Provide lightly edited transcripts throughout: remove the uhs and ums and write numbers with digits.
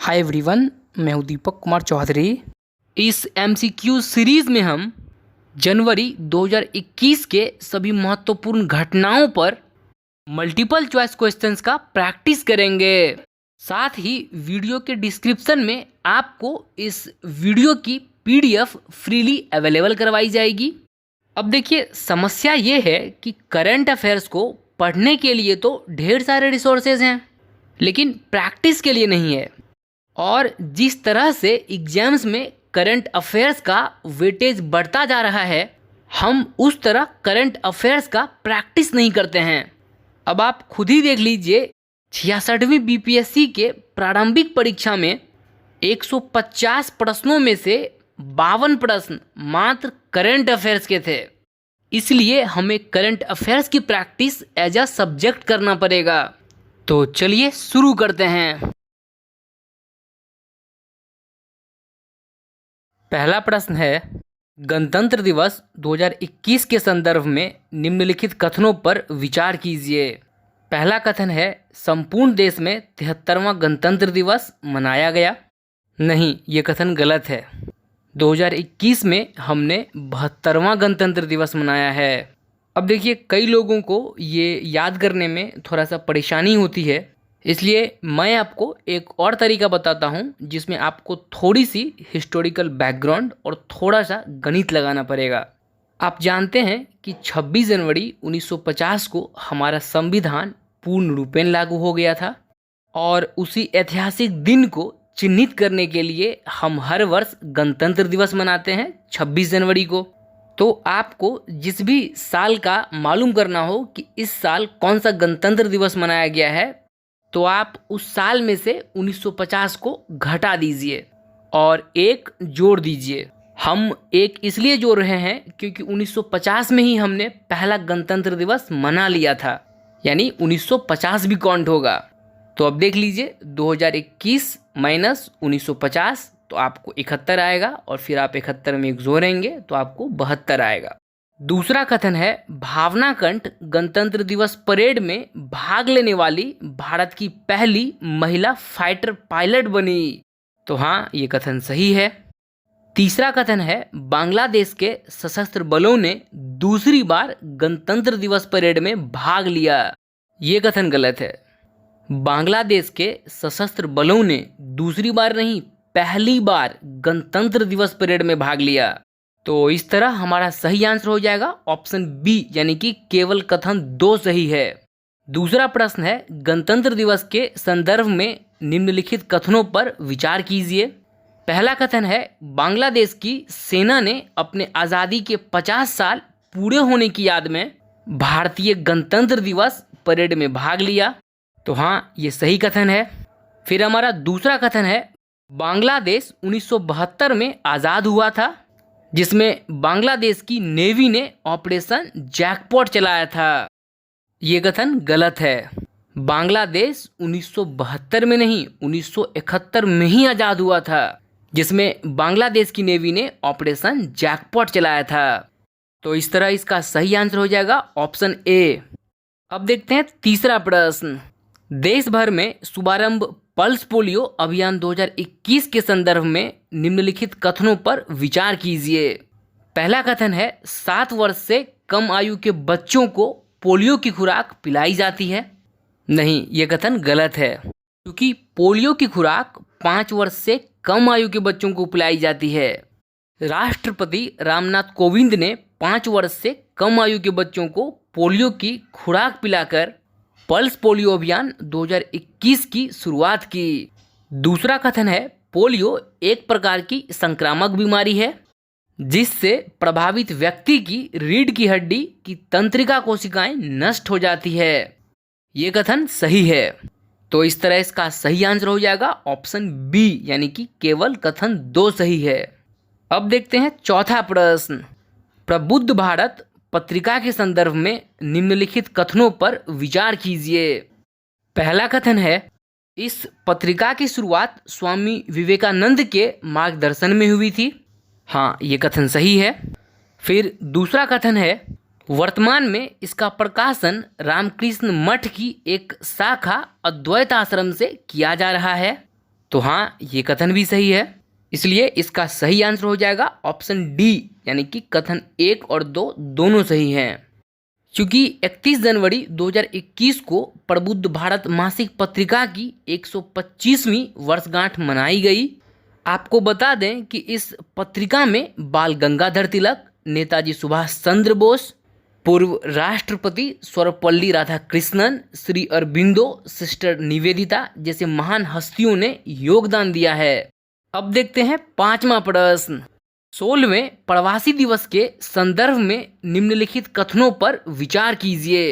Hi everyone, मैं हूँ दीपक कुमार चौधरी। इस एमसीक्यू सीरीज़ में हम जनवरी 2021 के सभी महत्वपूर्ण घटनाओं पर मल्टीपल चॉइस क्वेश्चंस का प्रैक्टिस करेंगे। साथ ही वीडियो के डिस्क्रिप्शन में आपको इस वीडियो की पीडीएफ फ्रीली अवेलेबल करवाई जाएगी। अब देखिए, समस्या ये है कि करंट अफेयर्स को पढ़ने के लिए तो ढेर सारे रिसोर्सेज हैं, लेकिन प्रैक्टिस के लिए नहीं है। और जिस तरह से एग्जाम्स में करंट अफेयर्स का वेटेज बढ़ता जा रहा है, हम उस तरह करंट अफेयर्स का प्रैक्टिस नहीं करते हैं। अब आप खुद ही देख लीजिए, 66वीं बीपीएससी के प्रारंभिक परीक्षा में 150 प्रश्नों में से 52 प्रश्न मात्र करंट अफेयर्स के थे। इसलिए हमें करंट अफेयर्स की प्रैक्टिस एज अ सब्जेक्ट करना पड़ेगा। तो चलिए शुरू करते हैं। पहला प्रश्न है, गणतंत्र दिवस 2021 के संदर्भ में निम्नलिखित कथनों पर विचार कीजिए। पहला कथन है, संपूर्ण देश में 73वां गणतंत्र दिवस मनाया गया। नहीं, ये कथन गलत है। 2021 में हमने 72वां गणतंत्र दिवस मनाया है। अब देखिए, कई लोगों को ये याद करने में थोड़ा सा परेशानी होती है, इसलिए मैं आपको एक और तरीका बताता हूँ जिसमें आपको थोड़ी सी हिस्टोरिकल बैकग्राउंड और थोड़ा सा गणित लगाना पड़ेगा। आप जानते हैं कि 26 जनवरी 1950 को हमारा संविधान पूर्ण रूपेण लागू हो गया था, और उसी ऐतिहासिक दिन को चिन्हित करने के लिए हम हर वर्ष गणतंत्र दिवस मनाते हैं 26 जनवरी को। तो आपको जिस भी साल का मालूम करना हो कि इस साल कौन सा गणतंत्र दिवस मनाया गया है, तो आप उस साल में से 1950 को घटा दीजिए और एक जोड़ दीजिए। हम एक इसलिए जोड़ रहे हैं क्योंकि 1950 में ही हमने पहला गणतंत्र दिवस मना लिया था, यानी 1950 भी काउंट होगा। तो अब देख लीजिए, 2021 माइनस 1950 तो आपको 71 आएगा, और फिर आप 71 में एक जोड़ेंगे तो आपको 72 आएगा। दूसरा कथन है, भावना कंठ गणतंत्र दिवस परेड में भाग लेने वाली भारत की पहली महिला फाइटर पायलट बनी। तो हाँ, ये कथन सही है। तीसरा कथन है, बांग्लादेश के सशस्त्र बलों ने दूसरी बार गणतंत्र दिवस परेड में भाग लिया। ये कथन गलत है। बांग्लादेश के सशस्त्र बलों ने दूसरी बार नहीं, पहली बार गणतंत्र दिवस परेड में भाग लिया। तो इस तरह हमारा सही आंसर हो जाएगा ऑप्शन बी, यानी कि केवल कथन 2 सही है। दूसरा प्रश्न है, गणतंत्र दिवस के संदर्भ में निम्नलिखित कथनों पर विचार कीजिए। पहला कथन है, बांग्लादेश की सेना ने अपने आज़ादी के 50 साल पूरे होने की याद में भारतीय गणतंत्र दिवस परेड में भाग लिया। तो हाँ, ये सही कथन है। फिर हमारा दूसरा कथन है, बांग्लादेश 1972 में आज़ाद हुआ था, जिसमें बांग्लादेश की नेवी ने ऑपरेशन जैकपॉट चलाया था। ये कथन गलत है। बांग्लादेश 1972 में नहीं, 1971 में ही आज़ाद हुआ था, जिसमें बांग्लादेश की नेवी ने ऑपरेशन जैकपॉट चलाया था। तो इस तरह इसका सही आंसर हो जाएगा ऑप्शन ए। अब देखते हैं तीसरा प्रश्न, देश भर में शुभारंभ पल्स पोलियो अभियान 2021 के संदर्भ में निम्नलिखित कथनों पर विचार कीजिए। पहला कथन है, 7 वर्ष से कम आयु के बच्चों को पोलियो की खुराक पिलाई जाती है। नहीं, ये कथन गलत है, क्योंकि पोलियो की खुराक 5 वर्ष से कम आयु के बच्चों को पिलाई जाती है। राष्ट्रपति रामनाथ कोविंद ने 5 वर्ष से कम आयु के बच्चों को पोलियो की खुराक पिलाकर पल्स पोलियो अभियान 2021 की शुरुआत की। दूसरा कथन है, पोलियो एक प्रकार की संक्रामक बीमारी है, जिससे प्रभावित व्यक्ति की रीढ़ की हड्डी की तंत्रिका कोशिकाएं नष्ट हो जाती है। ये कथन सही है। तो इस तरह इसका सही आंसर हो जाएगा ऑप्शन बी, यानी कि केवल कथन 2 सही है। अब देखते हैं चौथा प्रश्न, प्रबुद्ध भारत पत्रिका के संदर्भ में निम्नलिखित कथनों पर विचार कीजिए। पहला कथन है, इस पत्रिका की शुरुआत स्वामी विवेकानंद के मार्गदर्शन में हुई थी। हाँ, ये कथन सही है। फिर दूसरा कथन है, वर्तमान में इसका प्रकाशन रामकृष्ण मठ की एक शाखा अद्वैत आश्रम से किया जा रहा है। तो हाँ, ये कथन भी सही है। इसलिए इसका सही आंसर हो जाएगा ऑप्शन डी, यानी कि कथन 1 और 2 दोनों सही हैं। क्योंकि 31 जनवरी 2021 को प्रबुद्ध भारत मासिक पत्रिका की 125वीं वर्षगांठ मनाई गई। आपको बता दें कि इस पत्रिका में बाल गंगाधर तिलक, नेताजी सुभाष चंद्र बोस, पूर्व राष्ट्रपति सर्वपल्ली राधाकृष्णन, श्री अरबिंदो, सिस्टर निवेदिता जैसे महान हस्तियों ने योगदान दिया है। अब देखते हैं 5वां प्रश्न। 16वें प्रवासी दिवस के संदर्भ में निम्नलिखित कथनों पर विचार कीजिए।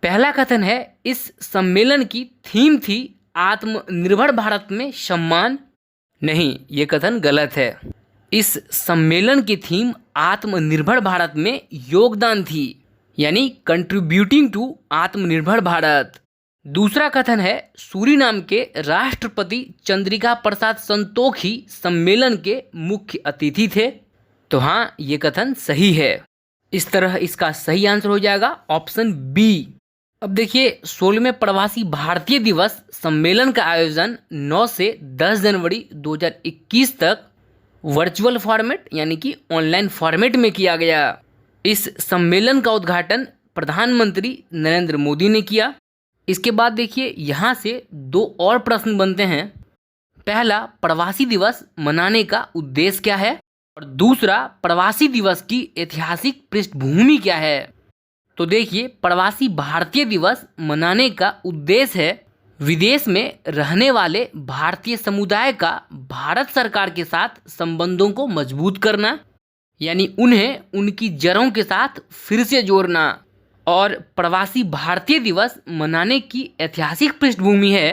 पहला कथन है, इस सम्मेलन की थीम थी आत्मनिर्भर भारत में सम्मान। नहीं, ये कथन गलत है। इस सम्मेलन की थीम आत्मनिर्भर भारत में योगदान थी, यानी कंट्रीब्यूटिंग टू आत्मनिर्भर भारत। दूसरा कथन है, सूरीनाम के राष्ट्रपति चंद्रिका प्रसाद संतोखी सम्मेलन के मुख्य अतिथि थे। तो हाँ, ये कथन सही है। इस तरह इसका सही आंसर हो जाएगा ऑप्शन बी। अब देखिए, 16वें प्रवासी भारतीय दिवस सम्मेलन का आयोजन 9 से 10 जनवरी 2021 तक वर्चुअल फॉर्मेट यानी कि ऑनलाइन फॉर्मेट में किया गया। इस सम्मेलन का उद्घाटन प्रधानमंत्री नरेंद्र मोदी ने किया। इसके बाद देखिए, यहाँ से 2 और प्रश्न बनते हैं। पहला, प्रवासी दिवस मनाने का उद्देश्य क्या है, और दूसरा, प्रवासी दिवस की ऐतिहासिक पृष्ठभूमि क्या है। तो देखिए, प्रवासी भारतीय दिवस मनाने का उद्देश्य है विदेश में रहने वाले भारतीय समुदाय का भारत सरकार के साथ संबंधों को मजबूत करना, यानी उन्हें उनकी जड़ों के साथ फिर से जोड़ना। और प्रवासी भारतीय दिवस मनाने की ऐतिहासिक पृष्ठभूमि है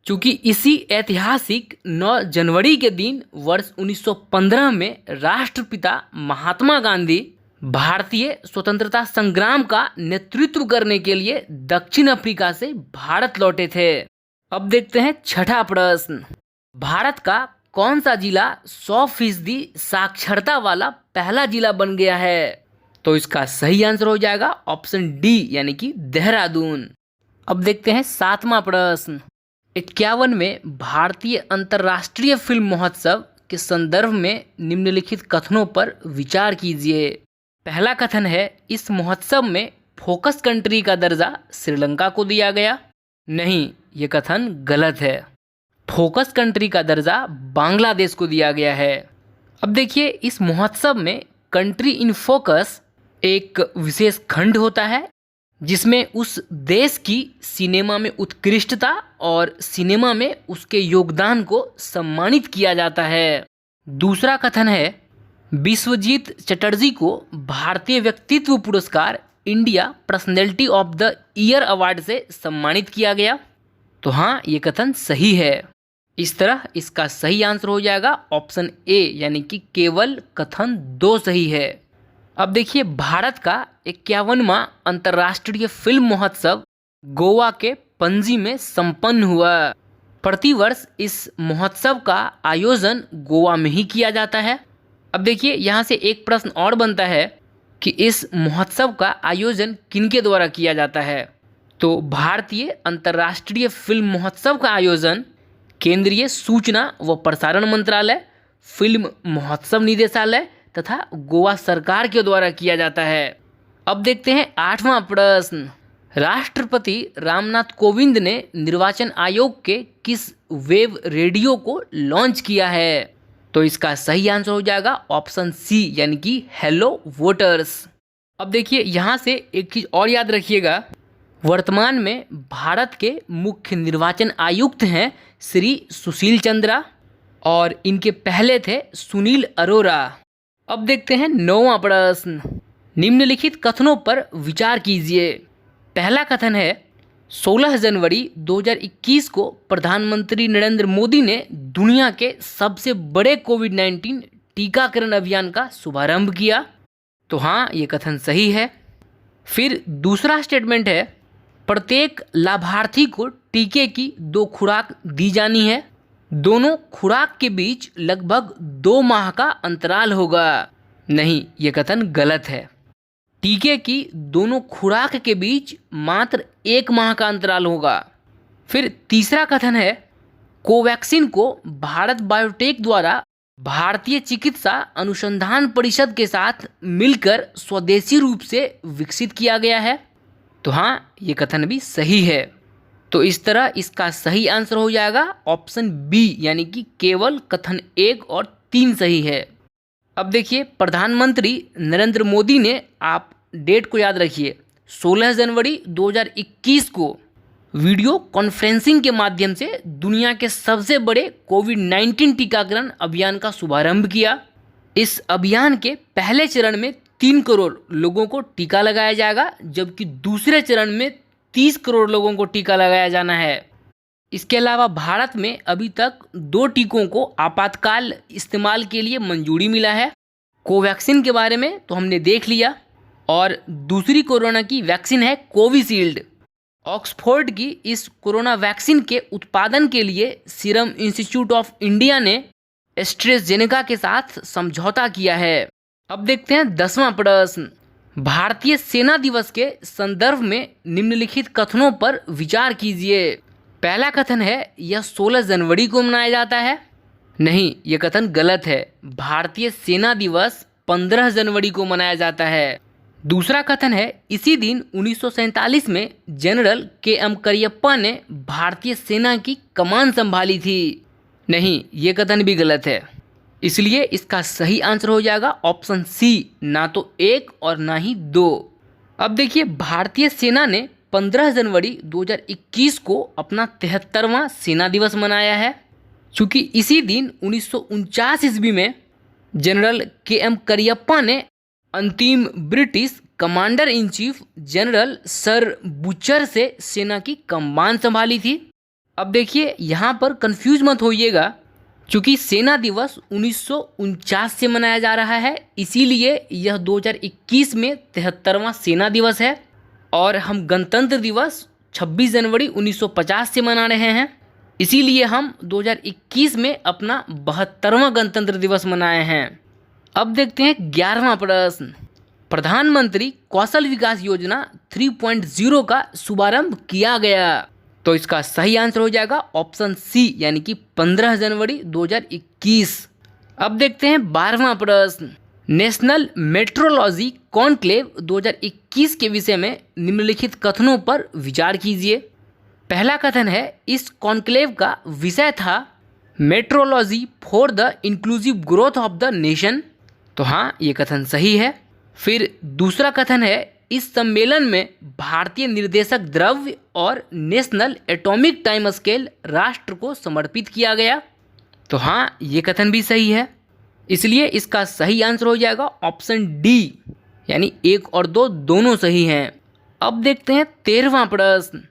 क्योंकि इसी ऐतिहासिक 9 जनवरी के दिन वर्ष 1915 में राष्ट्रपिता महात्मा गांधी भारतीय स्वतंत्रता संग्राम का नेतृत्व करने के लिए दक्षिण अफ्रीका से भारत लौटे थे। अब देखते हैं 6ठा प्रश्न। भारत का कौन सा जिला 100% साक्षरता वाला पहला जिला बन गया है। तो इसका सही आंसर हो जाएगा ऑप्शन डी, यानी कि देहरादून। अब देखते हैं 7वां प्रश्न। 51वें भारतीय अंतर्राष्ट्रीय फिल्म महोत्सव के संदर्भ में निम्नलिखित कथनों पर विचार कीजिए। पहला कथन है, इस महोत्सव में फोकस कंट्री का दर्जा श्रीलंका को दिया गया। नहीं, ये कथन गलत है। फोकस कंट्री का दर्जा बांग्लादेश को दिया गया है। अब देखिए, इस महोत्सव में कंट्री इन फोकस एक विशेष खंड होता है जिसमें उस देश की सिनेमा में उत्कृष्टता और सिनेमा में उसके योगदान को सम्मानित किया जाता है। दूसरा कथन है, विश्वजीत चटर्जी को भारतीय व्यक्तित्व पुरस्कार India personality of the year award से सम्मानित किया गया। तो हाँ, ये कथन सही है। इस तरह इसका सही आंसर हो जाएगा ऑप्शन ए, यानी कि केवल कथन 2 सही है। अब देखिए, भारत का 51वां अंतर्राष्ट्रीय फिल्म महोत्सव गोवा के पणजी में संपन्न हुआ। प्रतिवर्ष इस महोत्सव का आयोजन गोवा में ही किया जाता है। अब देखिए, यहाँ से एक प्रश्न और बनता है कि इस महोत्सव का आयोजन किनके द्वारा किया जाता है। तो भारतीय अंतर्राष्ट्रीय फिल्म महोत्सव का आयोजन केंद्रीय सूचना व प्रसारण मंत्रालय, फिल्म महोत्सव निदेशालय तथा गोवा सरकार के द्वारा किया जाता है। अब देखते हैं 8वां प्रश्न। राष्ट्रपति रामनाथ कोविंद ने निर्वाचन आयोग के किस वेब रेडियो को लॉन्च किया है। तो इसका सही आंसर हो जाएगा ऑप्शन सी, यानी कि हेलो वोटर्स। अब देखिए, यहाँ से एक चीज़ और याद रखिएगा, वर्तमान में भारत के मुख्य निर्वाचन आयुक्त हैं श्री सुशील चंद्रा और इनके पहले थे सुनील अरोरा। अब देखते हैं 9वां प्रश्न। निम्नलिखित कथनों पर विचार कीजिए। पहला कथन है, 16 जनवरी 2021 को प्रधानमंत्री नरेंद्र मोदी ने दुनिया के सबसे बड़े कोविड-19 टीकाकरण अभियान का शुभारंभ किया। तो हाँ, ये कथन सही है। फिर दूसरा स्टेटमेंट है, प्रत्येक लाभार्थी को टीके की 2 खुराक दी जानी है। दोनों खुराक के बीच लगभग 2 माह का अंतराल होगा। नहीं, ये कथन गलत है। टीके की दोनों खुराक के बीच मात्र 1 माह का अंतराल होगा। फिर तीसरा कथन है, कोवैक्सीन को भारत बायोटेक द्वारा भारतीय चिकित्सा अनुसंधान परिषद के साथ मिलकर स्वदेशी रूप से विकसित किया गया है। तो हाँ, ये कथन भी सही है। तो इस तरह इसका सही आंसर हो जाएगा ऑप्शन बी, यानी कि केवल कथन 1 और 3 सही है। अब देखिए, प्रधानमंत्री नरेंद्र मोदी ने, आप डेट को याद रखिए, 16 जनवरी 2021 को वीडियो कॉन्फ्रेंसिंग के माध्यम से दुनिया के सबसे बड़े कोविड-19 टीकाकरण अभियान का शुभारंभ किया। इस अभियान के पहले चरण में 3 करोड़ लोगों को टीका लगाया जाएगा, जबकि दूसरे चरण में 30 करोड़ लोगों को टीका लगाया जाना है। इसके अलावा भारत में अभी तक 2 टीकों को आपातकाल इस्तेमाल के लिए मंजूरी मिला है। कोवैक्सीन के बारे में तो हमने देख लिया, और दूसरी कोरोना की वैक्सीन है कोविशील्ड। ऑक्सफोर्ड की इस कोरोना वैक्सीन के उत्पादन के लिए सीरम इंस्टीट्यूट ऑफ इंडिया ने एस्ट्रेजेनेका के साथ समझौता किया है। अब देखते हैं 10वां प्रश्न। भारतीय सेना दिवस के संदर्भ में निम्नलिखित कथनों पर विचार कीजिए। पहला कथन है, यह 16 जनवरी को मनाया जाता है। नहीं, यह कथन गलत है। भारतीय सेना दिवस 15 जनवरी को मनाया जाता है। दूसरा कथन है, इसी दिन 1947 में जनरल के.एम. करियप्पा ने भारतीय सेना की कमान संभाली थी। नहीं, ये कथन भी गलत है। इसलिए इसका सही आंसर हो जाएगा ऑप्शन सी, ना तो 1 और ना ही 2। अब देखिए, भारतीय सेना ने 15 जनवरी 2021 को अपना 73वां सेना दिवस मनाया है, चूँकि इसी दिन 1949 ईस्वी में जनरल के.एम. करियप्पा ने अंतिम British commander in chief general sir butcher से सेना की कमान संभाली थी। अब देखिए, यहाँ पर कंफ्यूज मत होइएगा, चूँकि सेना दिवस 1949 से मनाया जा रहा है, इसीलिए यह 2021 में 73वां सेना दिवस है, और हम गणतंत्र दिवस 26 जनवरी 1950 से मना रहे हैं, इसीलिए हम 2021 में अपना 72वां गणतंत्र दिवस मनाए हैं। अब देखते हैं 11वां प्रश्न। प्रधानमंत्री कौशल विकास योजना 3.0 का शुभारंभ किया गया। तो इसका सही आंसर हो जाएगा ऑप्शन सी, यानी कि 15 जनवरी 2021। अब देखते हैं 12वां प्रश्न। नेशनल मेट्रोलॉजी कॉन्क्लेव 2021 के विषय में निम्नलिखित कथनों पर विचार कीजिए। पहला कथन है, इस कॉन्क्लेव का विषय था metrology for the inclusive growth of the nation. तो हाँ, ये कथन सही है। फिर दूसरा कथन है, इस सम्मेलन में भारतीय निर्देशक द्रव्य और नेशनल एटॉमिक टाइम स्केल राष्ट्र को समर्पित किया गया। तो हाँ, ये कथन भी सही है। इसलिए इसका सही आंसर हो जाएगा ऑप्शन डी, यानी 1 और 2 दोनों सही हैं। अब देखते हैं 13वां प्रश्न।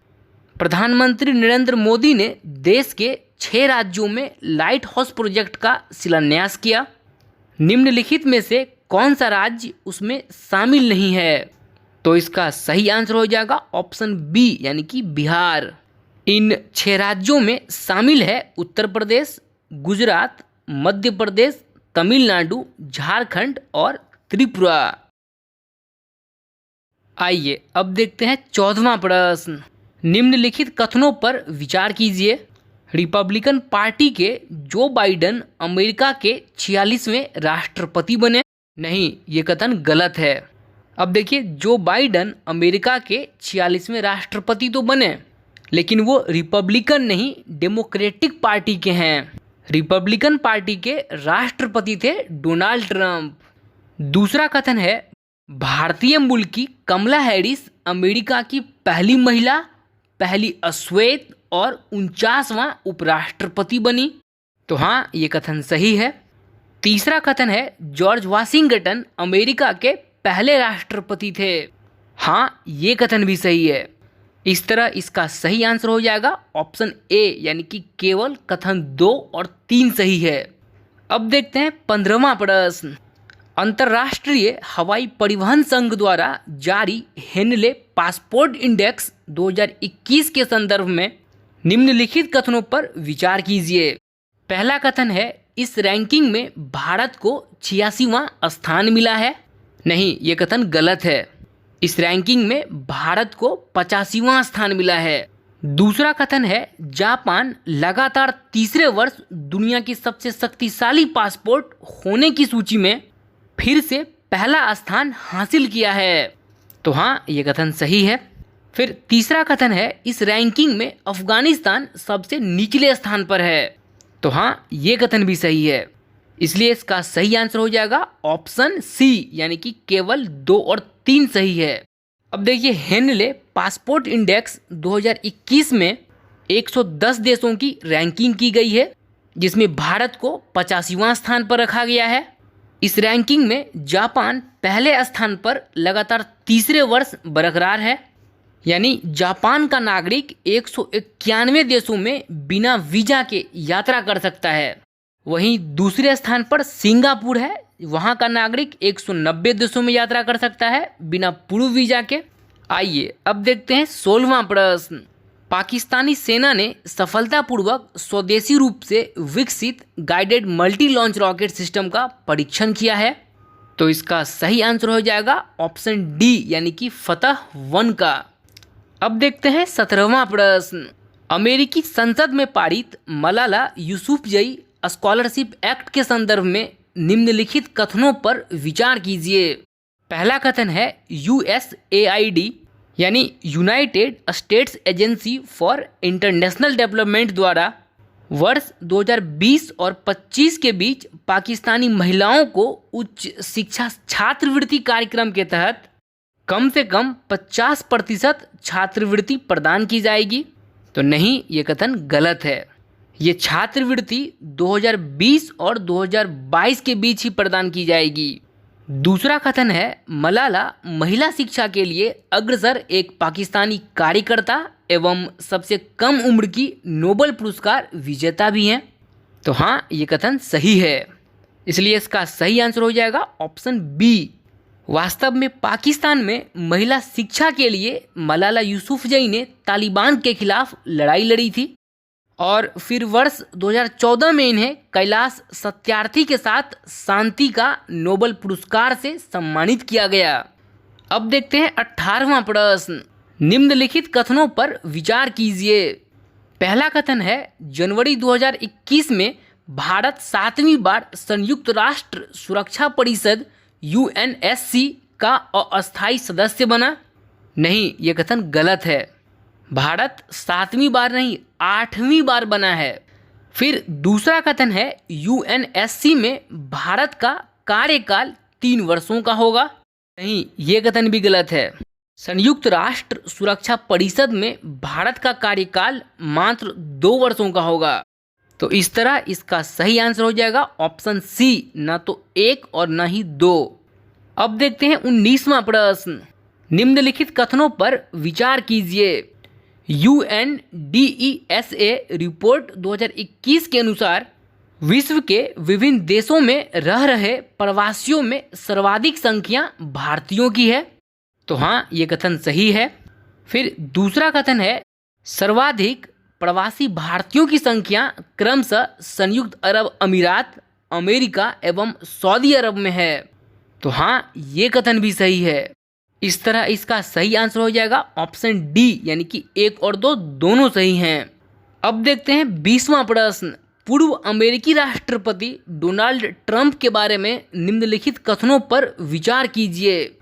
प्रधानमंत्री नरेंद्र मोदी ने देश के 6 राज्यों में लाइट हाउस प्रोजेक्ट का शिलान्यास किया। निम्नलिखित में से कौन सा राज्य उसमें शामिल नहीं है? तो इसका सही आंसर हो जाएगा ऑप्शन बी, यानी कि बिहार। इन 6 राज्यों में शामिल है उत्तर प्रदेश, गुजरात, मध्य प्रदेश, तमिलनाडु, झारखंड और त्रिपुरा। आइए अब देखते हैं 14वां प्रश्न। निम्नलिखित कथनों पर विचार कीजिए। रिपब्लिकन पार्टी के जो बाइडेन अमेरिका के 46वें राष्ट्रपति बने। नहीं, ये कथन गलत है। अब देखिए, जो बाइडेन अमेरिका के 46वें राष्ट्रपति तो बने, लेकिन वो रिपब्लिकन नहीं, डेमोक्रेटिक पार्टी के हैं। रिपब्लिकन पार्टी के राष्ट्रपति थे डोनाल्ड ट्रंप। दूसरा कथन है, भारतीय मूल की कमला हैरिस अमेरिका की पहली महिला, पहली अश्वेत और 49वां उपराष्ट्रपति बनी। तो हाँ, ये कथन सही है। तीसरा कथन है, जॉर्ज वाशिंगटन अमेरिका के पहले राष्ट्रपति थे। हाँ, ये कथन भी सही है। इस तरह इसका सही आंसर हो जाएगा ऑप्शन ए, यानी कि केवल कथन 2 और 3 सही है। अब देखते हैं 15वां प्रश्न। अंतर्राष्ट्रीय हवाई परिवहन संघ द्वारा जारी हेनले पासपोर्ट इंडेक्स 2021 के संदर्भ में निम्नलिखित कथनों पर विचार कीजिए। पहला कथन है, इस रैंकिंग में भारत को 86वां स्थान मिला है। नहीं, ये कथन गलत है। इस रैंकिंग में भारत को 85वां स्थान मिला है। दूसरा कथन है जापान लगातार तीसरे वर्ष दुनिया की सबसे शक्तिशाली पासपोर्ट होने की सूची में फिर से पहला स्थान हासिल किया है। तो हाँ, ये कथन सही है। फिर तीसरा कथन है इस रैंकिंग में अफगानिस्तान सबसे निचले स्थान पर है। तो हाँ, ये कथन भी सही है। इसलिए इसका सही आंसर हो जाएगा ऑप्शन सी, यानी कि केवल 2 और 3 सही है। अब देखिए, हेनले पासपोर्ट इंडेक्स 2021 में 110 देशों की रैंकिंग की गई है, जिसमें भारत को 85वां स्थान पर रखा गया है। इस रैंकिंग में जापान पहले स्थान पर लगातार तीसरे वर्ष बरकरार है, यानी जापान का नागरिक 191 देशों में बिना वीजा के यात्रा कर सकता है। वहीं दूसरे स्थान पर सिंगापुर है, वहां का नागरिक 190 देशों में यात्रा कर सकता है बिना पूर्व वीजा के। आइए अब देखते हैं 16वां प्रश्न। पाकिस्तानी सेना ने सफलतापूर्वक स्वदेशी रूप से विकसित guided multi launch rocket system का परीक्षण किया है। तो इसका सही आंसर हो जाएगा ऑप्शन डी, यानी कि फतह 1 का। अब देखते हैं 17वां प्रश्न। अमेरिकी संसद में पारित मलाला यूसुफजई स्कॉलरशिप एक्ट के संदर्भ में निम्नलिखित कथनों पर विचार कीजिए। पहला कथन है USAID यानी United states agency for international development द्वारा वर्ष 2020 और 25 के बीच पाकिस्तानी महिलाओं को उच्च शिक्षा छात्रवृत्ति कार्यक्रम के तहत कम से कम 50% छात्रवृत्ति प्रदान की जाएगी। तो नहीं, ये कथन गलत है। ये छात्रवृत्ति 2020 और 2022 के बीच ही प्रदान की जाएगी। दूसरा कथन है मलाला महिला शिक्षा के लिए अग्रसर एक पाकिस्तानी कार्यकर्ता एवं सबसे कम उम्र की नोबेल पुरस्कार विजेता भी हैं। तो हाँ, ये कथन सही है। इसलिए इसका सही आंसर हो जाएगा ऑप्शन बी। वास्तव में पाकिस्तान में महिला शिक्षा के लिए मलाला यूसुफजई ने तालिबान के खिलाफ लड़ाई लड़ी थी और फिर वर्ष 2014 में इन्हें कैलाश सत्यार्थी के साथ शांति का नोबेल पुरस्कार से सम्मानित किया गया। अब देखते हैं 18वां प्रश्न। निम्नलिखित कथनों पर विचार कीजिए। पहला कथन है जनवरी 2021 में भारत 7वीं बार संयुक्त राष्ट्र सुरक्षा परिषद UNSC का अस्थायी सदस्य बना। नहीं, ये कथन गलत है। भारत 7वीं बार नहीं 8वीं बार बना है। फिर दूसरा कथन है UNSC में भारत का कार्यकाल 3 वर्षों का होगा। नहीं, ये कथन भी गलत है। संयुक्त राष्ट्र सुरक्षा परिषद में भारत का कार्यकाल मात्र 2 वर्षों का होगा। तो इस तरह इसका सही आंसर हो जाएगा ऑप्शन सी, ना तो 1 और ना ही 2। अब देखते हैं 19वां प्रश्न। निम्नलिखित कथनों पर विचार कीजिए। UNDESA रिपोर्ट 2021 के अनुसार विश्व के विभिन्न देशों में रह रहे प्रवासियों में सर्वाधिक संख्या भारतीयों की है। तो हाँ, ये कथन सही है। फिर दूसरा कथन है सर्वाधिक प्रवासी भारतीयों की संख्या क्रमशः संयुक्त अरब अमीरात, अमेरिका एवं सऊदी अरब में है। तो हाँ, ये कथन भी सही है। इस तरह इसका सही आंसर हो जाएगा ऑप्शन डी, यानी कि 1 और 2 दोनों सही हैं। अब देखते हैं 20वां प्रश्न। पूर्व अमेरिकी राष्ट्रपति डोनाल्ड ट्रंप के बारे में निम्नलिखित कथनों पर विचार कीजिए।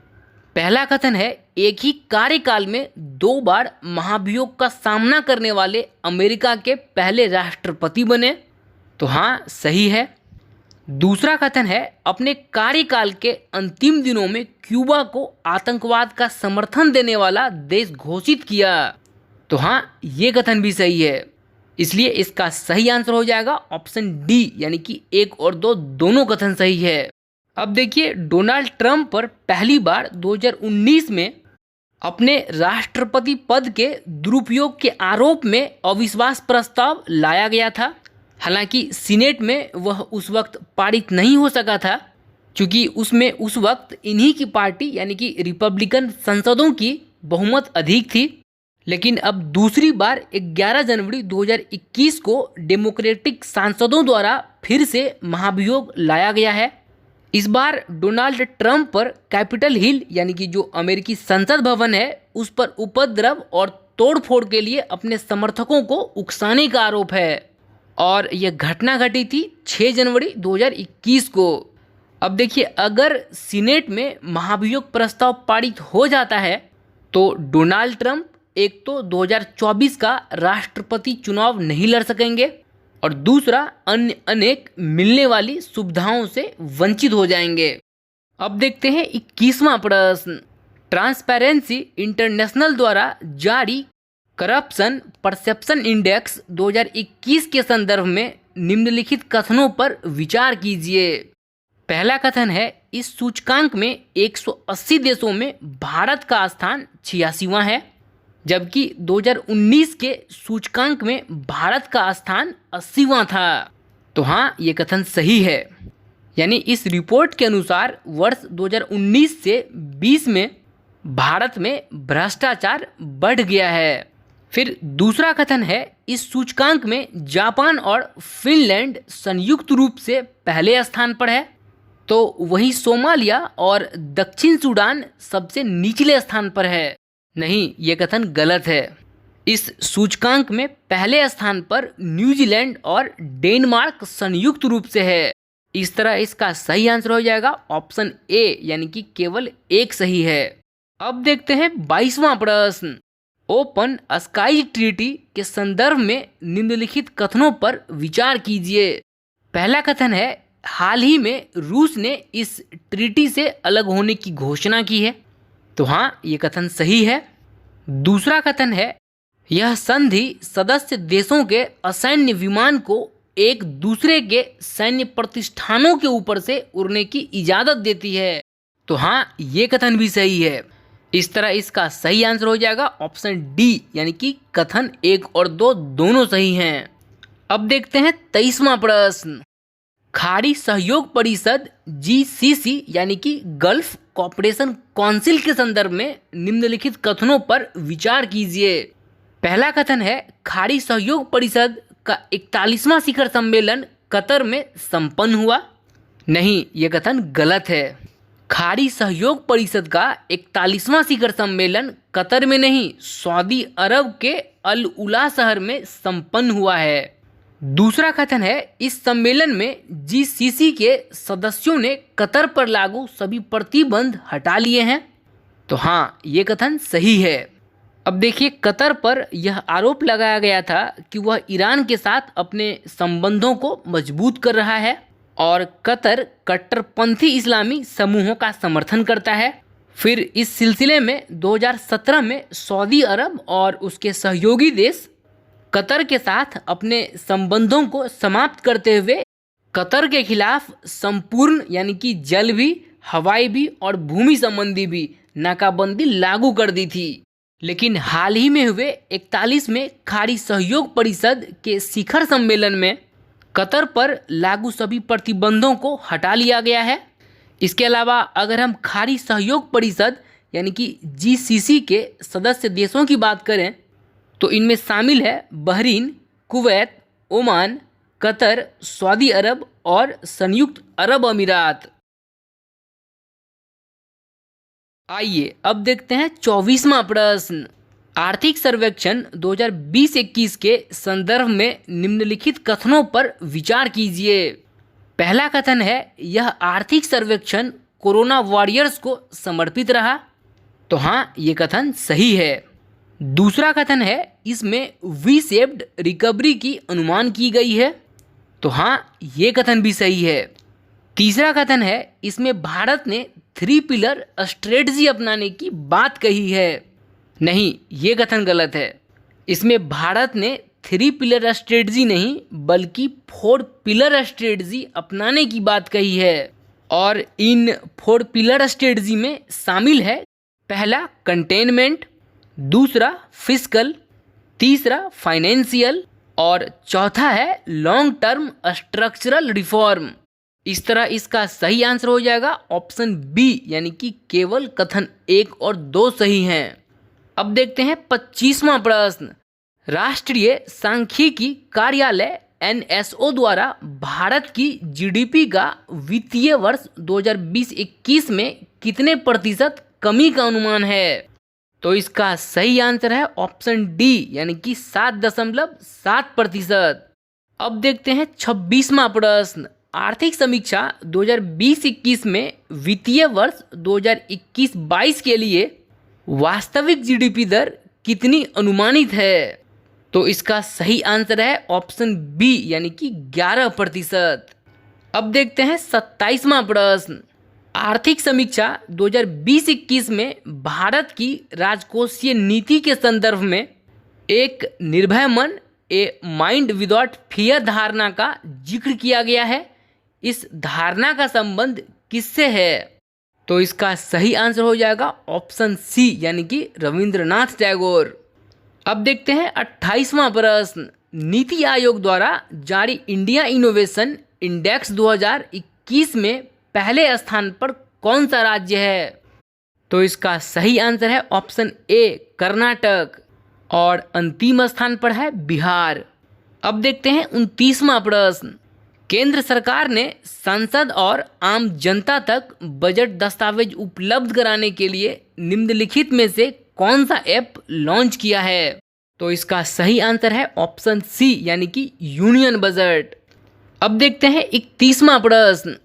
पहला कथन है एक ही कार्यकाल में 2 बार महाभियोग का सामना करने वाले अमेरिका के पहले राष्ट्रपति बने। तो हाँ, सही है। दूसरा कथन है अपने कार्यकाल के अंतिम दिनों में क्यूबा को आतंकवाद का समर्थन देने वाला देश घोषित किया। तो हाँ, ये कथन भी सही है। इसलिए इसका सही आंसर हो जाएगा ऑप्शन डी, यानी कि 1 और 2 दोनों कथन सही है। अब देखिए, डोनाल्ड ट्रंप पर पहली बार 2019 में अपने राष्ट्रपति पद के दुरुपयोग के आरोप में अविश्वास प्रस्ताव लाया गया था। हालांकि सीनेट में वह उस वक्त पारित नहीं हो सका था, क्योंकि उसमें उस वक्त इन्हीं की पार्टी यानी कि रिपब्लिकन सांसदों की बहुमत अधिक थी। लेकिन अब दूसरी बार 11 जनवरी 2021 को डेमोक्रेटिक सांसदों द्वारा फिर से महाभियोग लाया गया है। इस बार डोनाल्ड ट्रंप पर कैपिटल हिल यानी कि जो अमेरिकी संसद भवन है उस पर उपद्रव और तोड़फोड़ के लिए अपने समर्थकों को उकसाने का आरोप है और यह घटना घटी थी 6 जनवरी 2021 को। अब देखिए, अगर सीनेट में महाभियोग प्रस्ताव पारित हो जाता है तो डोनाल्ड ट्रंप एक तो 2024 का राष्ट्रपति चुनाव नहीं लड़ सकेंगे और दूसरा अन्य अनेक मिलने वाली सुविधाओं से वंचित हो जाएंगे। अब देखते हैं 21वां प्रश्न। ट्रांसपेरेंसी इंटरनेशनल द्वारा जारी करप्शन परसेप्शन इंडेक्स 2021 के संदर्भ में निम्नलिखित कथनों पर विचार कीजिए। पहला कथन है, इस सूचकांक में 180 देशों में भारत का स्थान 86वां है, जबकि 2019 के सूचकांक में भारत का स्थान 80वां था। तो हाँ, ये कथन सही है। यानी इस रिपोर्ट के अनुसार वर्ष 2019 से 20 में भारत में भ्रष्टाचार बढ़ गया है। फिर दूसरा कथन है, इस सूचकांक में जापान और फिनलैंड संयुक्त रूप से पहले स्थान पर है, तो वहीं सोमालिया और दक्षिण सूडान सबसे निचले स्थान पर है। नहीं, ये कथन गलत है। इस सूचकांक में पहले स्थान पर न्यूजीलैंड और डेनमार्क संयुक्त रूप से है। इस तरह इसका सही आंसर हो जाएगा ऑप्शन ए, यानी कि केवल एक सही है। अब देखते हैं 22वां प्रश्न। ओपन स्काईज ट्रीटी के संदर्भ में निम्नलिखित कथनों पर विचार कीजिए। पहला कथन है, हाल ही में रूस ने इस ट्रीटी से अलग होने की घोषणा की है। तो हाँ, ये कथन सही है। दूसरा कथन है, यह संधि सदस्य देशों के असैन्य विमान को एक दूसरे के सैन्य प्रतिष्ठानों के ऊपर से उड़ने की इजाज़त देती है। तो हाँ, ये कथन भी सही है। इस तरह इसका सही आंसर हो जाएगा ऑप्शन डी, यानी कि कथन 1 और 2 दोनों सही हैं। अब देखते हैं 23वां प्रश्न। खाड़ी सहयोग परिषद GCC यानी कि गल्फ कॉपरेशन काउंसिल के संदर्भ में निम्नलिखित कथनों पर विचार कीजिए। पहला कथन है, खाड़ी सहयोग परिषद का 41वां शिखर सम्मेलन कतर में संपन्न हुआ। नहीं, यह कथन गलत है। खाड़ी सहयोग परिषद का 41वां शिखर सम्मेलन कतर में नहीं, सऊदी अरब के अल उला शहर में संपन्न हुआ है। दूसरा कथन है, इस सम्मेलन में GCC के सदस्यों ने कतर पर लागू सभी प्रतिबंध हटा लिए हैं। तो हाँ, ये कथन सही है। अब देखिए, कतर पर यह आरोप लगाया गया था कि वह ईरान के साथ अपने संबंधों को मजबूत कर रहा है और कतर कट्टरपंथी इस्लामी समूहों का समर्थन करता है। फिर इस सिलसिले में 2017 में सऊदी अरब और उसके सहयोगी देश कतर के साथ अपने संबंधों को समाप्त करते हुए कतर के खिलाफ संपूर्ण यानी कि जल भी, हवाई भी और भूमि संबंधी भी नाकाबंदी लागू कर दी थी। लेकिन हाल ही में हुए 41वें खाड़ी सहयोग परिषद के शिखर सम्मेलन में कतर पर लागू सभी प्रतिबंधों को हटा लिया गया है। इसके अलावा अगर हम खाड़ी सहयोग परिषद यानी कि GCC के सदस्य देशों की बात करें तो इनमें शामिल है Bahrain, Kuwait, Oman, Qatar, Saudi Arab और संयुक्त अरब अमीरात। आइए अब देखते हैं 24वां प्रश्न। आर्थिक सर्वेक्षण 2020-21 के संदर्भ में निम्नलिखित कथनों पर विचार कीजिए। पहला कथन है, यह आर्थिक सर्वेक्षण कोरोना वॉरियर्स को समर्पित रहा। तो हाँ, ये कथन सही है। दूसरा कथन है, इसमें वी शेप्ड रिकवरी की अनुमान की गई है। तो हाँ, ये कथन भी सही है। तीसरा कथन है, इसमें भारत ने 3 पिलर स्ट्रेटजी अपनाने की बात कही है। नहीं, ये कथन गलत है। इसमें भारत ने 3 पिलर स्ट्रेटजी नहीं बल्कि 4 पिलर स्ट्रेटजी अपनाने की बात कही है और इन 4 पिलर स्ट्रेटजी में शामिल है, पहला कंटेनमेंट, दूसरा फिस्कल, तीसरा फाइनेंशियल और चौथा है लॉन्ग टर्म स्ट्रक्चरल रिफॉर्म। इस तरह इसका सही आंसर हो जाएगा ऑप्शन बी, यानी कि केवल कथन 1 और 2 सही हैं। अब देखते हैं 25वां प्रश्न। राष्ट्रीय सांख्यिकी कार्यालय NSO द्वारा भारत की GDP का वित्तीय वर्ष 2020-21 में कितने प्रतिशत कमी का अनुमान है? तो इसका सही आंसर है ऑप्शन डी यानी कि 7.7%। अब देखते हैं 26वां प्रश्न। आर्थिक समीक्षा 2020-21 में वित्तीय वर्ष 2021-22 के लिए वास्तविक जीडीपी दर कितनी अनुमानित है? तो इसका सही आंसर है ऑप्शन बी यानी कि 11%। अब देखते हैं 27वां प्रश्न। आर्थिक समीक्षा 2020-21 में भारत की राजकोषीय नीति के संदर्भ में एक निर्भय मन ए माइंड विदाउट फियर धारणा का जिक्र किया गया है। इस धारणा का संबंध किससे है? तो इसका सही आंसर हो जाएगा ऑप्शन सी यानी कि रविंद्रनाथ टैगोर। अब देखते हैं 28वां प्रश्न। नीति आयोग द्वारा जारी इंडिया इनोवेशन इंडेक्स 2021 में पहले स्थान पर कौन सा राज्य है? तो इसका सही आंसर है ऑप्शन ए कर्नाटक और अंतिम स्थान पर है बिहार। अब देखते हैं 29वां प्रश्न। केंद्र सरकार ने संसद और आम जनता तक बजट दस्तावेज उपलब्ध कराने के लिए निम्नलिखित में से कौन सा ऐप लॉन्च किया है? तो इसका सही आंसर है ऑप्शन सी यानी कि यूनियन बजट। अब देखते हैं 31वां प्रश्न।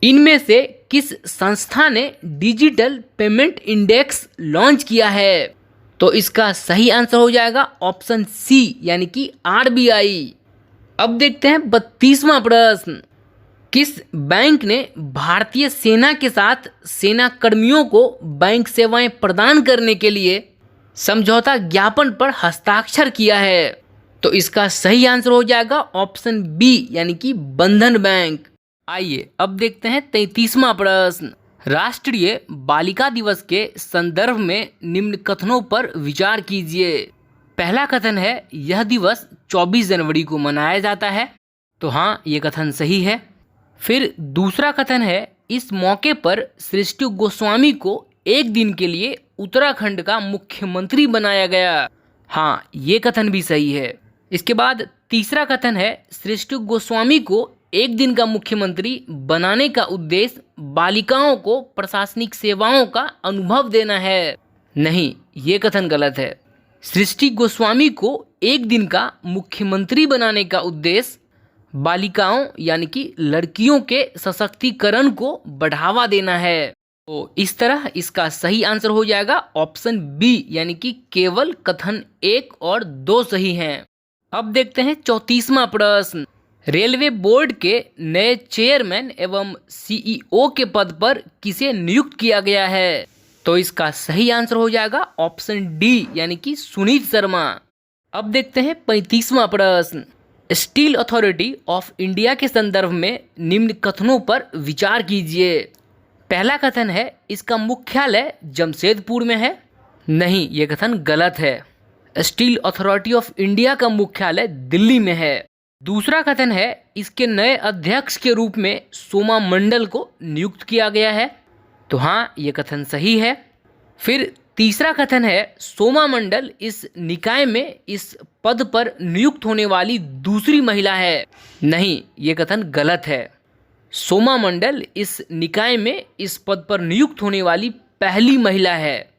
इनमें से किस संस्था ने डिजिटल पेमेंट इंडेक्स लॉन्च किया है? तो इसका सही आंसर हो जाएगा ऑप्शन सी यानी कि आरबीआई। अब देखते हैं 32वां प्रश्न। किस बैंक ने भारतीय सेना के साथ सेना कर्मियों को बैंक सेवाएं प्रदान करने के लिए समझौता ज्ञापन पर हस्ताक्षर किया है? तो इसका सही आंसर हो जाएगा ऑप्शन बी यानी कि बंधन बैंक। आइए अब देखते हैं 33वां प्रश्न। राष्ट्रीय बालिका दिवस के संदर्भ में निम्न कथनों पर विचार कीजिए। पहला कथन है यह दिवस 24 जनवरी को मनाया जाता है। तो हाँ, ये कथन सही है। फिर दूसरा कथन है इस मौके पर सृष्टि गोस्वामी को एक दिन के लिए उत्तराखंड का मुख्यमंत्री बनाया गया। हाँ, ये कथन भी सही है। इसके बाद तीसरा कथन है सृष्टि गोस्वामी को एक दिन का मुख्यमंत्री बनाने का उद्देश्य बालिकाओं को प्रशासनिक सेवाओं का अनुभव देना है। नहीं, ये कथन गलत है। सृष्टि गोस्वामी को एक दिन का मुख्यमंत्री बनाने का उद्देश्य बालिकाओं यानी कि लड़कियों के सशक्तिकरण को बढ़ावा देना है। तो इस तरह इसका सही आंसर हो जाएगा ऑप्शन बी यानी कि केवल कथन 1 और 2 सही हैं। अब देखते हैं 34वां प्रश्न। रेलवे बोर्ड के नए चेयरमैन एवं सीईओ के पद पर किसे नियुक्त किया गया है? तो इसका सही आंसर हो जाएगा ऑप्शन डी यानी कि सुनीत शर्मा। अब देखते हैं 35वां प्रश्न। स्टील अथॉरिटी ऑफ इंडिया के संदर्भ में निम्न कथनों पर विचार कीजिए। पहला कथन है इसका मुख्यालय जमशेदपुर में है। नहीं, ये कथन गलत है। स्टील अथॉरिटी ऑफ इंडिया का मुख्यालय दिल्ली में है। दूसरा कथन है इसके नए अध्यक्ष के रूप में सोमा मंडल को नियुक्त किया गया है। तो हाँ, ये कथन सही है। फिर तीसरा कथन है सोमा मंडल इस निकाय में इस पद पर नियुक्त होने वाली दूसरी महिला है। नहीं, ये कथन गलत है। सोमा मंडल इस निकाय में इस पद पर नियुक्त होने वाली पहली महिला है।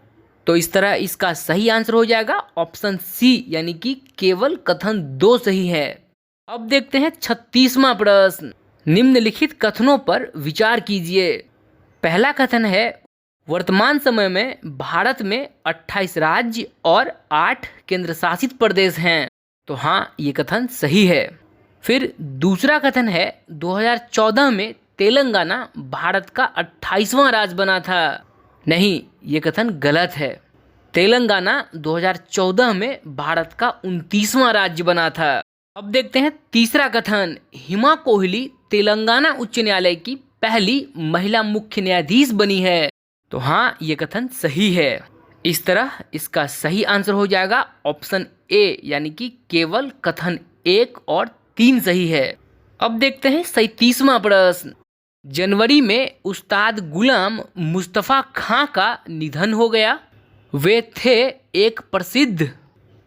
तो इस तरह इसका सही आंसर हो जाएगा ऑप्शन सी यानी कि केवल कथन 2 सही है। अब देखते हैं 36वां प्रश्न। निम्नलिखित कथनों पर विचार कीजिए। पहला कथन है वर्तमान समय में भारत में 28 राज्य और 8 केंद्र शासित प्रदेश हैं। तो हाँ, ये कथन सही है। फिर दूसरा कथन है 2014 में तेलंगाना भारत का 28वां राज्य बना था। नहीं, ये कथन गलत है। तेलंगाना 2014 में भारत का 29वां राज्य बना था। अब देखते हैं तीसरा कथन। हिमा कोहली तेलंगाना उच्च न्यायालय की पहली महिला मुख्य न्यायाधीश बनी है। तो हाँ, ये कथन सही है। इस तरह इसका सही आंसर हो जाएगा ऑप्शन ए यानी कि केवल कथन 1 और 3 सही है। अब देखते हैं 37वां प्रश्न। जनवरी में उस्ताद गुलाम मुस्तफ़ा खां का निधन हो गया। वे थे एक प्रसिद्ध।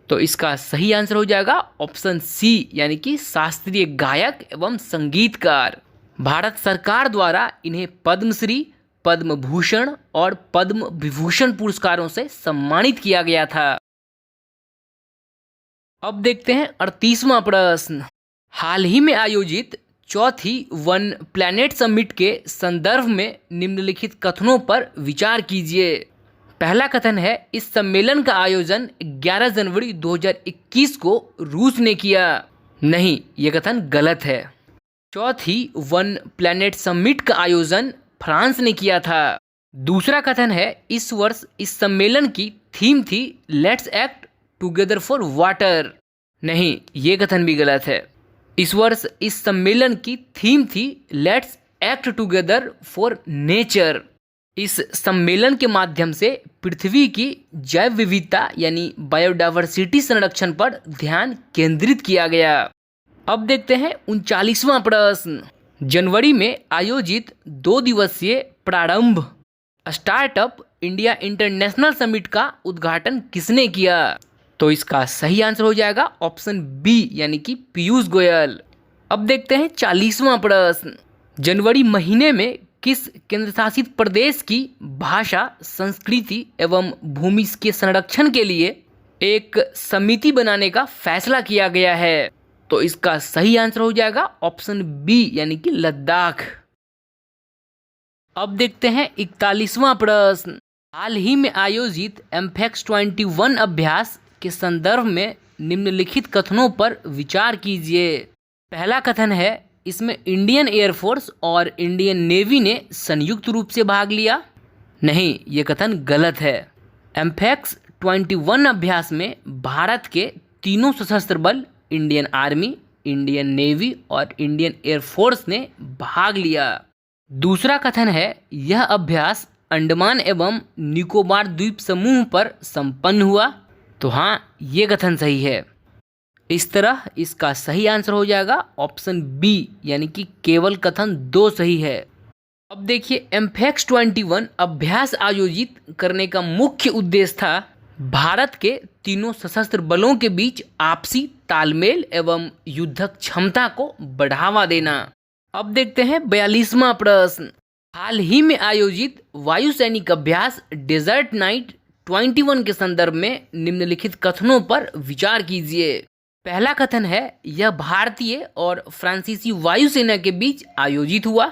तो इसका सही आंसर हो जाएगा ऑप्शन सी यानी कि शास्त्रीय गायक एवं संगीतकार। भारत सरकार द्वारा इन्हें पद्मश्री, पद्म भूषण और पद्म विभूषण पुरस्कारों से सम्मानित किया गया था। अब देखते हैं 38वां प्रश्न। हाल ही में आयोजित चौथी वन प्लैनेट समिट के संदर्भ में निम्नलिखित कथनों पर विचार कीजिए। पहला कथन है, इस सम्मेलन का आयोजन 11 जनवरी 2021 को रूस ने किया। नहीं, ये कथन गलत है। चौथी वन प्लैनेट समिट का आयोजन फ्रांस ने किया था। दूसरा कथन है, इस वर्ष इस सम्मेलन की थीम थी let's act together for water. नहीं, ये कथन भी गलत है। इस वर्ष इस सम्मेलन की थीम थी let's act together for nature. इस सम्मेलन के माध्यम से पृथ्वी की जैव विविधता यानी बायोडायवर्सिटी संरक्षण पर ध्यान केंद्रित किया गया। अब देखते हैं 39वां प्रश्न। जनवरी में आयोजित 2 दिवसीय प्रारंभ स्टार्टअप इंडिया इंटरनेशनल समिट का उद्घाटन किसने किया? तो इसका सही आंसर हो जाएगा ऑप्शन बी यानी कि पीयूष गोयल। अब देखते हैं 40वां प्रश्न। जनवरी महीने में किस केंद्र शासित प्रदेश की भाषा, संस्कृति एवं भूमि के संरक्षण के लिए एक समिति बनाने का फैसला किया गया है? तो इसका सही आंसर हो जाएगा ऑप्शन बी यानी कि लद्दाख। अब देखते हैं 41वां प्रश्न। हाल ही में आयोजित एमफेक्स 21 अभ्यास के संदर्भ में निम्नलिखित कथनों पर विचार कीजिए। पहला कथन है, इसमें इंडियन एयरफोर्स और इंडियन नेवी ने संयुक्त रूप से भाग लिया। नहीं, ये कथन गलत है। एमफेक्स 21 अभ्यास में भारत के तीनों सशस्त्र बल इंडियन आर्मी, इंडियन नेवी और इंडियन एयरफोर्स ने भाग लिया। दूसरा कथन है, यह अभ्यास अंडमान एवं निकोबार द्वीप समूह पर संपन्न हुआ। तो हाँ, ये कथन सही है। इस तरह इसका सही आंसर हो जाएगा ऑप्शन बी यानी कि केवल कथन 2 सही है। अब देखिए, एमफेक्स 21 अभ्यास आयोजित करने का मुख्य उद्देश्य था भारत के तीनों सशस्त्र बलों के बीच आपसी तालमेल एवं युद्धक क्षमता को बढ़ावा देना। अब देखते हैं 42वां प्रश्न। हाल ही में आयोजित वायु सैनिक अभ्यास डेजर्ट नाइट 21 के संदर्भ में निम्नलिखित कथनों पर विचार कीजिए। पहला कथन है, यह भारतीय और फ्रांसीसी वायुसेना के बीच आयोजित हुआ।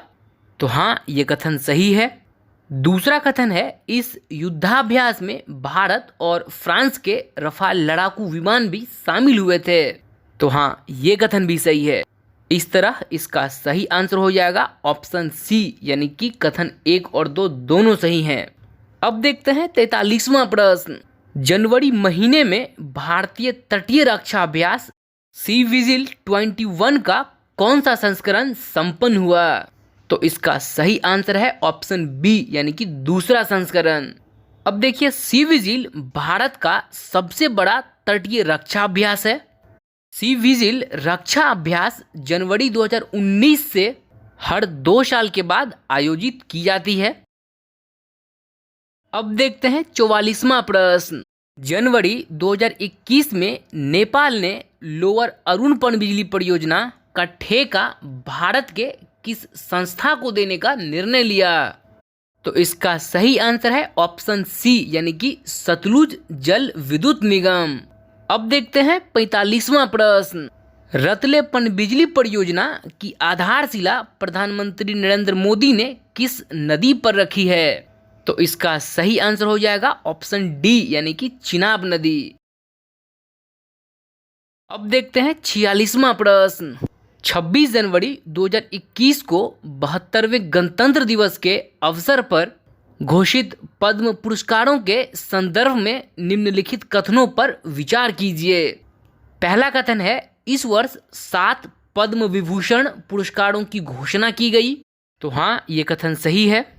तो हाँ, ये कथन सही है। दूसरा कथन है, इस युद्धाभ्यास में भारत और फ्रांस के रफाल लड़ाकू विमान भी शामिल हुए थे। तो हाँ, ये कथन भी सही है। इस तरह इसका सही आंसर हो जाएगा ऑप्शन सी यानी कि कथन 1 और 2 दोनों सही हैं। अब देखते हैं 43वां प्रश्न। जनवरी महीने में भारतीय तटीय रक्षा अभ्यास सी विजिल 21 का कौन सा संस्करण संपन्न हुआ? तो इसका सही आंसर है ऑप्शन बी यानी कि दूसरा संस्करण। अब देखिए, सी विजिल भारत का सबसे बड़ा तटीय रक्षा अभ्यास है। सी विजिल रक्षा अभ्यास जनवरी 2019 से हर 2 साल के बाद आयोजित की जाती है। अब देखते हैं 44वां प्रश्न। जनवरी 2021 में नेपाल ने लोअर अरुण पनबिजली परियोजना का ठेका भारत के किस संस्था को देने का निर्णय लिया? तो इसका सही आंसर है ऑप्शन सी यानी कि सतलुज जल विद्युत निगम। अब देखते हैं 45वां प्रश्न। रतले पनबिजली परियोजना की आधारशिला प्रधानमंत्री नरेंद्र मोदी ने किस नदी पर रखी है? तो इसका सही आंसर हो जाएगा ऑप्शन डी यानी कि चिनाब नदी। अब देखते हैं 46वां प्रश्न। 26 जनवरी 2021 को 72वें गणतंत्र दिवस के अवसर पर घोषित पद्म पुरस्कारों के संदर्भ में निम्नलिखित कथनों पर विचार कीजिए। पहला कथन है, इस वर्ष 7 पद्म विभूषण पुरस्कारों की घोषणा की गई। तो हाँ, ये कथन सही है।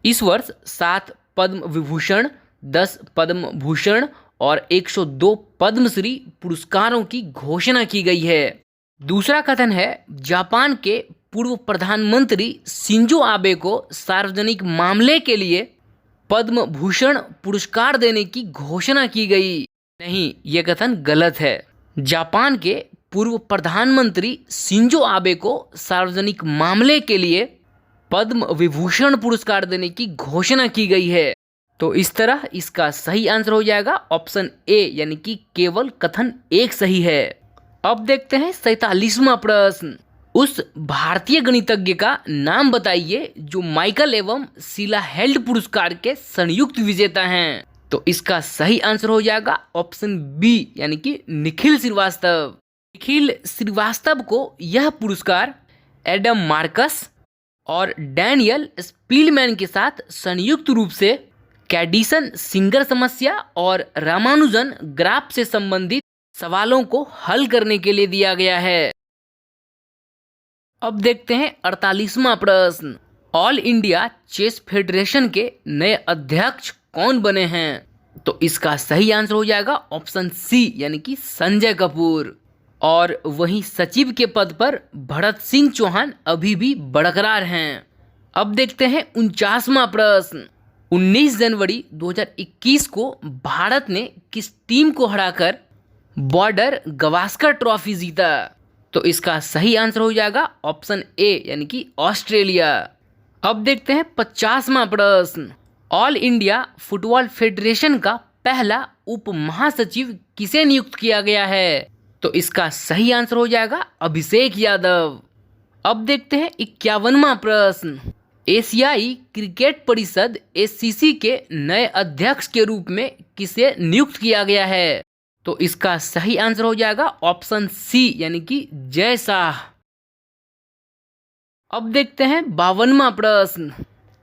इस वर्ष 7 पद्म विभूषण, 10 पद्म भूषण और 102 पद्मश्री पुरस्कारों की घोषणा की गई है। दूसरा कथन है, जापान के पूर्व प्रधानमंत्री शिंजो आबे को सार्वजनिक मामले के लिए पद्म भूषण पुरस्कार देने की घोषणा की गई। नहीं, यह कथन गलत है। जापान के पूर्व प्रधानमंत्री शिंजो आबे को सार्वजनिक मामले के लिए पद्म विभूषण पुरस्कार देने की घोषणा की गई है। तो इस तरह इसका सही आंसर हो जाएगा ऑप्शन ए, यानी कि केवल कथन एक सही है। अब देखते हैं 47वां प्रश्न। उस भारतीय गणितज्ञ का नाम बताइए जो माइकल एवं शीला हेल्ड पुरस्कार के संयुक्त विजेता हैं। तो इसका सही आंसर हो जाएगा ऑप्शन बी, यानी कि निखिल श्रीवास्तव। निखिल श्रीवास्तव को यह पुरस्कार एडम मार्कस और डैनियल स्पीलमैन के साथ संयुक्त रूप से कैडिसन सिंगर समस्या और रामानुजन ग्राफ से संबंधित सवालों को हल करने के लिए दिया गया है। अब देखते हैं 48वां प्रश्न। ऑल इंडिया चेस फेडरेशन के नए अध्यक्ष कौन बने हैं? तो इसका सही आंसर हो जाएगा ऑप्शन सी, यानी कि संजय कपूर। और वहीं सचिव के पद पर भरत सिंह चौहान अभी भी बरकरार हैं। अब देखते हैं 49वां प्रश्न। 19 जनवरी 2021 को भारत ने किस टीम को हराकर बॉर्डर गवास्कर ट्रॉफी जीता? तो इसका सही आंसर हो जाएगा ऑप्शन ए, यानी कि ऑस्ट्रेलिया। अब देखते हैं 50वां प्रश्न। ऑल इंडिया फुटबॉल फेडरेशन का पहला उप महासचिव किसे नियुक्त किया गया है? तो इसका सही आंसर हो जाएगा अभिषेक यादव। अब देखते हैं 51वां प्रश्न। एशियाई क्रिकेट परिषद एसीसी के नए अध्यक्ष के रूप में किसे नियुक्त किया गया है? तो इसका सही आंसर हो जाएगा ऑप्शन सी, यानी कि जय शाह। अब देखते हैं 52वां प्रश्न।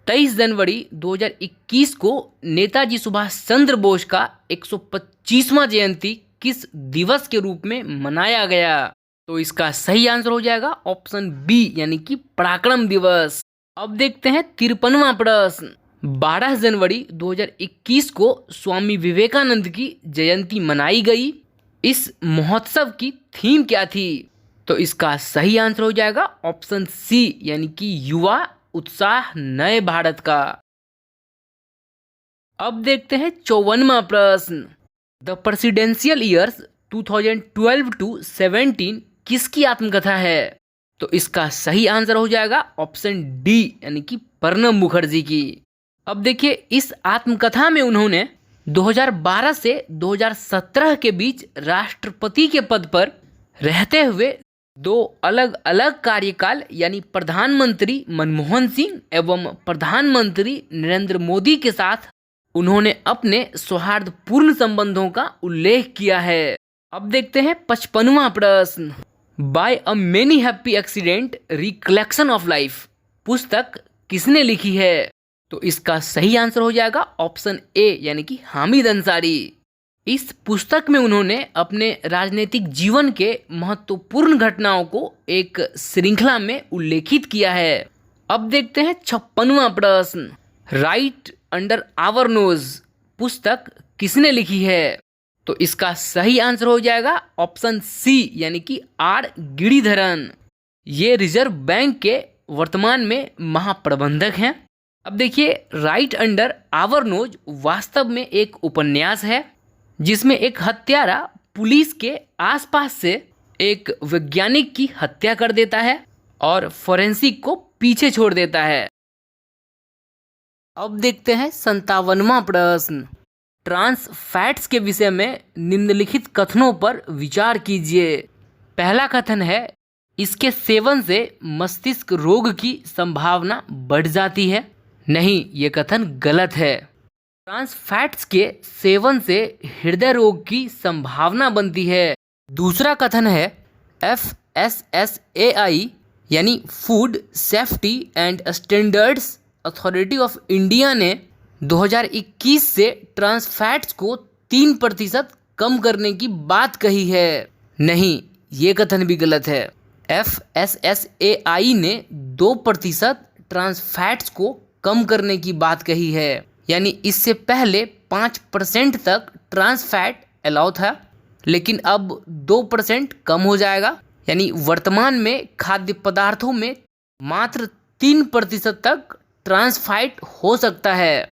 23 जनवरी 2021 को नेताजी सुभाष चंद्र बोस का 125वां जयंती किस दिवस के रूप में मनाया गया? तो इसका सही आंसर हो जाएगा ऑप्शन बी, यानी कि पराक्रम दिवस। अब देखते हैं 53वां प्रश्न। 12 जनवरी 2021 को स्वामी विवेकानंद की जयंती मनाई गई। इस महोत्सव की थीम क्या थी? तो इसका सही आंसर हो जाएगा ऑप्शन सी, यानी कि युवा उत्साह नए भारत का। अब देखते हैं 54वां प्रश्न। द प्रेसिडेंशियल ईयर्स 2012 टू 17 किसकी आत्मकथा है? तो इसका सही आंसर हो जाएगा ऑप्शन डी, यानी कि प्रणब मुखर्जी की। अब देखिए, इस आत्मकथा में उन्होंने 2012 से 2017 के बीच राष्ट्रपति के पद पर रहते हुए दो अलग अलग कार्यकाल यानी प्रधानमंत्री मनमोहन सिंह एवं प्रधानमंत्री नरेंद्र मोदी के साथ उन्होंने अपने सौहार्दपूर्ण संबंधों का उल्लेख किया है। अब देखते हैं 55वां प्रश्न। By a many happy accident recollection of life पुस्तक किसने लिखी है? तो इसका सही आंसर हो जाएगा ऑप्शन ए, यानी कि हामिद अंसारी। इस पुस्तक में उन्होंने अपने राजनीतिक जीवन के महत्वपूर्ण घटनाओं को एक श्रृंखला में उल्लेखित किया है। अब देखते हैं 56वां प्रश्न। राइट अंडर आवर नोज पुस्तक किसने लिखी है? तो इसका सही आंसर हो जाएगा ऑप्शन सी, यानी कि आर गिरिधरन। ये रिजर्व बैंक के वर्तमान में महाप्रबंधक हैं। अब देखिए, राइट अंडर आवर नोज वास्तव में एक उपन्यास है जिसमें एक हत्यारा पुलिस के आसपास से एक वैज्ञानिक की हत्या कर देता है और फोरेंसिक को पीछे छोड़ देता है। अब देखते हैं 57वां प्रश्न। ट्रांस फैट्स के विषय में निम्नलिखित कथनों पर विचार कीजिए। पहला कथन है, इसके सेवन से मस्तिष्क रोग की संभावना बढ़ जाती है। नहीं, ये कथन गलत है। ट्रांस फैट्स के सेवन से हृदय रोग की संभावना बनती है। दूसरा कथन है, FSSAI यानी food safety and standards authority of India ने 2021 से ट्रांस फैट्स को 3% कम करने की बात कही है। नहीं, ये कथन भी गलत है। FSSAI ने 2% ट्रांस फैट्स को कम करने की बात कही है, यानी इससे पहले 5% तक ट्रांस फैट अलाउ था, लेकिन अब 2% कम हो जाएगा। यानी वर्तमान में खाद्य पदार्थों में मात्र 3% तक ट्रांस फैट हो सकता है।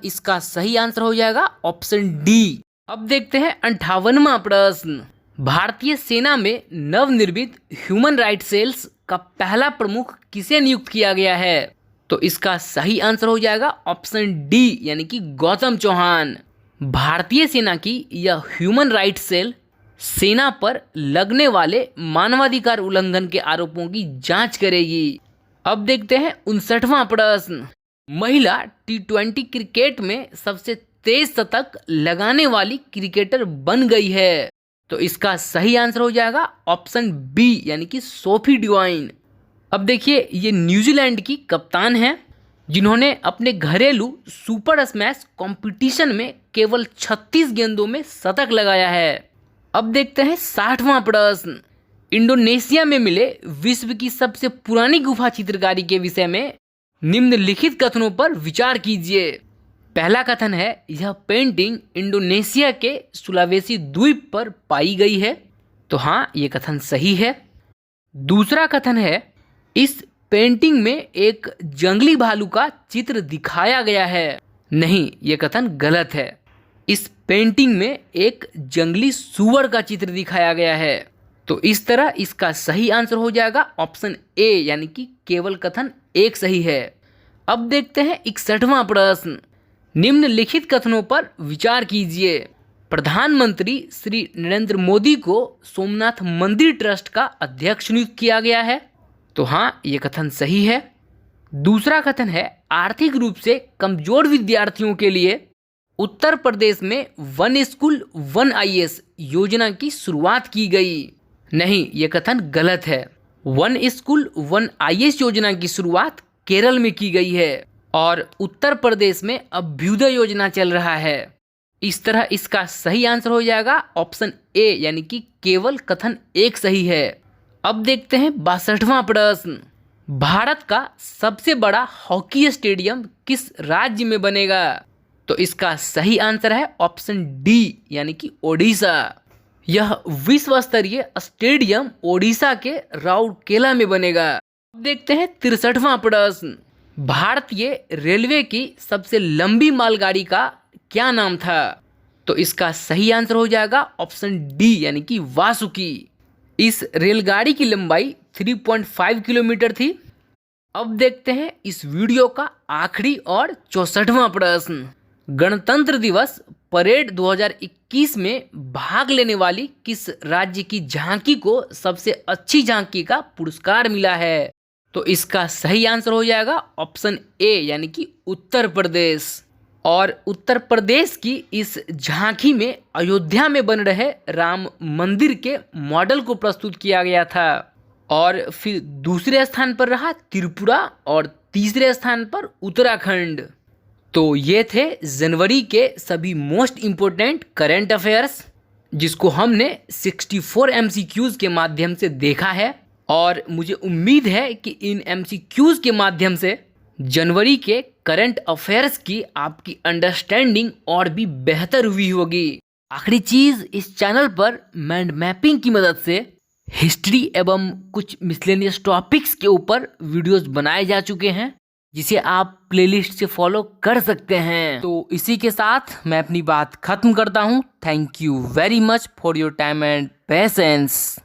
इसका सही आंसर हो जाएगा ऑप्शन डी। अब देखते हैं 58वां प्रश्न। भारतीय सेना में नवनिर्मित ह्यूमन राइट सेल्स का पहला प्रमुख किसे नियुक्त किया गया है? तो इसका सही आंसर हो जाएगा ऑप्शन डी यानी कि गौतम चौहान। भारतीय सेना की यह ह्यूमन राइट्स सेल सेना पर लगने वाले मानवाधिकार उल्लंघन के आरोपों की जांच करेगी। अब देखते हैं 59वां प्रश्न। महिला T20 क्रिकेट में सबसे तेज शतक लगाने वाली क्रिकेटर बन गई है। तो इसका सही आंसर हो जाएगा ऑप्शन बी यानी कि सोफी डिवाइन। अब देखिए ये न्यूजीलैंड की कप्तान है जिन्होंने अपने घरेलू सुपर स्मैश कंपटीशन में केवल 36 गेंदों में शतक लगाया है। अब देखते हैं 60वां प्रश्न। इंडोनेशिया में मिले विश्व की सबसे पुरानी गुफा चित्रकारी के विषय में निम्नलिखित कथनों पर विचार कीजिए। पहला कथन है यह पेंटिंग इंडोनेशिया के सुलावेसी द्वीप पर पाई गई है। तो हाँ, ये कथन सही है। दूसरा कथन है इस पेंटिंग में एक जंगली भालू का चित्र दिखाया गया है। नहीं, ये कथन गलत है। इस पेंटिंग में एक जंगली सूअर का चित्र दिखाया गया है। तो इस तरह इसका सही आंसर हो जाएगा ऑप्शन ए यानी कि केवल कथन एक सही है। अब देखते हैं 61वां प्रश्न। निम्नलिखित कथनों पर विचार कीजिए। प्रधानमंत्री श्री नरेंद्र मोदी को सोमनाथ मंदिर ट्रस्ट का अध्यक्ष नियुक्त किया गया है। तो हाँ, ये कथन सही है। दूसरा कथन है आर्थिक रूप से कमजोर विद्यार्थियों के लिए उत्तर प्रदेश में वन स्कूल वन IAS योजना की शुरुआत की गई। नहीं, ये कथन गलत है। वन स्कूल वन IAS योजना की शुरुआत केरल में की गई है और उत्तर प्रदेश में अभ्युदय योजना चल रहा है। इस तरह इसका सही आंसर हो जाएगा ऑप्शन ए यानी कि केवल कथन एक सही है। अब देखते हैं 62वां प्रश्न। भारत का सबसे बड़ा हॉकी स्टेडियम किस राज्य में बनेगा? तो इसका सही आंसर है ऑप्शन डी यानी कि ओडिशा। यह विश्व स्तरीय स्टेडियम ओडिशा के राउरकेला में बनेगा। अब देखते हैं 63वां प्रश्न। भारतीय रेलवे की सबसे लंबी मालगाड़ी का क्या नाम था? तो इसका सही आंसर हो जाएगा ऑप्शन डी यानी कि वासुकी। इस रेलगाड़ी की लंबाई 3.5 किलोमीटर थी। अब देखते हैं इस वीडियो का आखिरी और 64वां प्रश्न। गणतंत्र दिवस परेड 2021 में भाग लेने वाली किस राज्य की झांकी को सबसे अच्छी झांकी का पुरस्कार मिला है? तो इसका सही आंसर हो जाएगा ऑप्शन ए यानी कि उत्तर प्रदेश। और उत्तर प्रदेश की इस झांकी में अयोध्या में बन रहे राम मंदिर के मॉडल को प्रस्तुत किया गया था। और फिर दूसरे स्थान पर रहा त्रिपुरा और तीसरे स्थान पर उत्तराखंड। तो ये थे जनवरी के सभी मोस्ट इम्पोर्टेंट करंट अफेयर्स जिसको हमने 64 MCQs के माध्यम से देखा है। और मुझे उम्मीद है कि इन MCQs के माध्यम से जनवरी के करंट अफेयर्स की आपकी अंडरस्टैंडिंग और भी बेहतर हुई होगी। आखिरी चीज़, इस चैनल पर माइंड मैपिंग की मदद से हिस्ट्री एवं कुछ मिसलेनियस टॉपिक्स के ऊपर वीडियोस बनाए जा चुके हैं जिसे आप प्लेलिस्ट से फॉलो कर सकते हैं। तो इसी के साथ मैं अपनी बात खत्म करता हूँ। Thank you very much for your time and patience.